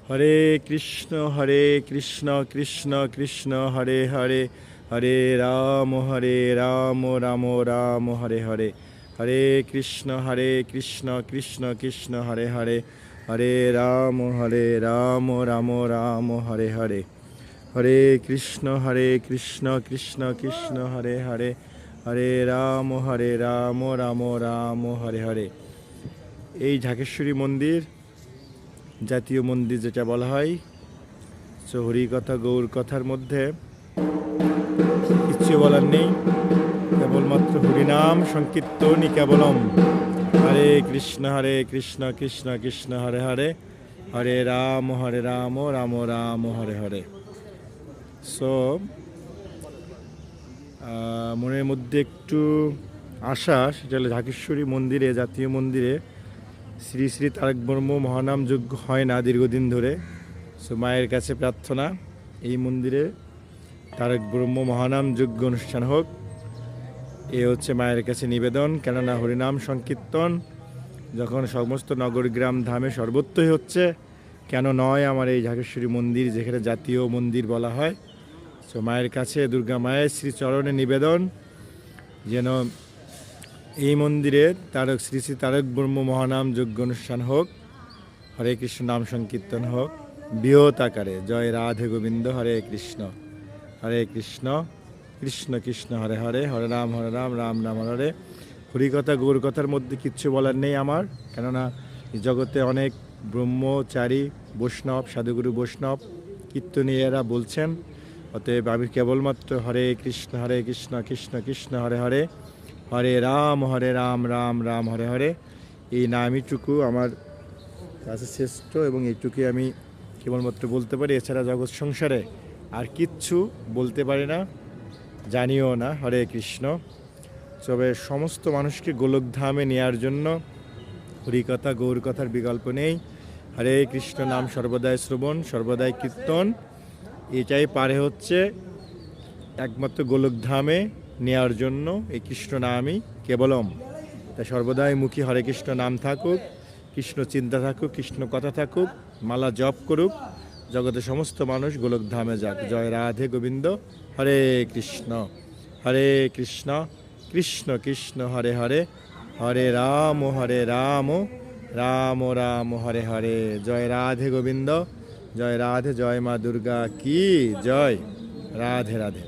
হরে কৃষ্ণ কৃষ্ণ কৃষ্ণ হরে হরে, হরে রাম রাম রাম হরে হরে। হরে কৃষ্ণ কৃষ্ণ কৃষ্ণ হরে হরে, হরে রাম রাম রাম হরে হরে। হরে কৃষ্ণ কৃষ্ণ কৃষ্ণ হরে হরে, হরে রাম রাম রাম হরে হরে। এই ঢাকেশ্বরী মন্দির জাতীয় মন্দির যেটা বলা হয়, তো হরিকথা গৌর কথার মধ্যে কিচ্ছু বলার নেই, কেবলমাত্র হরিনাম সংকীর্তনই কেবলম। হরে কৃষ্ণ কৃষ্ণ কৃষ্ণ হরে হরে, হরে রাম রাম রাম হরে হরে। সো মনের মধ্যে একটু আশা, সেটা হলো ঢাকেশ্বরী মন্দিরে, জাতীয় মন্দিরে শ্রী শ্রী তারক ব্রহ্ম মহানাম যজ্ঞ হয় না দীর্ঘদিন ধরে। সো মায়ের কাছে প্রার্থনা, এই মন্দিরে তারক ব্রহ্ম মহানাম যজ্ঞ অনুষ্ঠান হোক, এ হচ্ছে মায়ের কাছে নিবেদন। কেননা হরিনাম সংকীর্তন যখন সমস্ত নগর গ্রাম ধামে সর্বত্রই হচ্ছে, কেন নয় আমার এই ঢাকেশ্বরী মন্দির, যেখানে জাতীয় মন্দির বলা হয়। সো মায়ের কাছে, দুর্গা মায়ের শ্রীচরণে নিবেদন, যেন এই মন্দিরে শ্রী শ্রী তারক ব্রহ্ম মহানাম যজ্ঞ অনুষ্ঠান হোক, হরে কৃষ্ণ নাম সংকীর্তন হোক বৃহৎ আকারে। জয় রাধে গোবিন্দ, হরে কৃষ্ণ কৃষ্ণ কৃষ্ণ হরে হরে, হরে রাম রাম রাম হরে হরে। হরিকথা গৌর কথার মধ্যে কিচ্ছু বলার নেই আমার, কেননা জগতে অনেক ব্রহ্মচারী বৈষ্ণব, সাধুগুরু বৈষ্ণব কীর্তনীয়রা বলছেন। অতএব আমি কেবলমাত্র হরে কৃষ্ণ কৃষ্ণ কৃষ্ণ হরে হরে, হরে রাম রাম রাম হরে হরে, এই নামইটুকু আমার কাছে শ্রেষ্ঠ, এবং এইটুকুই আমি কেবলমাত্র বলতে পারি। এছাড়া জগৎ সংসারে আর কিচ্ছু বলতে পারি না, জানিও না। হরে কৃষ্ণ। তবে সমস্ত মানুষকে গোলকধামে নেওয়ার জন্য হরিকথা গৌর কথার বিকল্প নেই। হরে কৃষ্ণ নাম সর্বদাই শ্রবণ, সর্বদাই কীর্তন, এটাই পারে হচ্ছে একমাত্র গোলকধামে নেওয়ার জন্য এই কৃষ্ণ নামই কেবলম। তাই সর্বদাই মুখী হরে কৃষ্ণ নাম থাকুক, কৃষ্ণ চিন্তা থাকুক, কৃষ্ণ কথা থাকুক, মালা জপ করুক, জগতের সমস্ত মানুষ গোলকধামে যাক। জয় রাধে গোবিন্দ, হরে কৃষ্ণ কৃষ্ণ কৃষ্ণ হরে হরে, হরে রাম রাম রাম হরে হরে। জয় রাধে গোবিন্দ, জয় রাধে, জয় মা দুর্গা কি জয়, রাধে রাধে।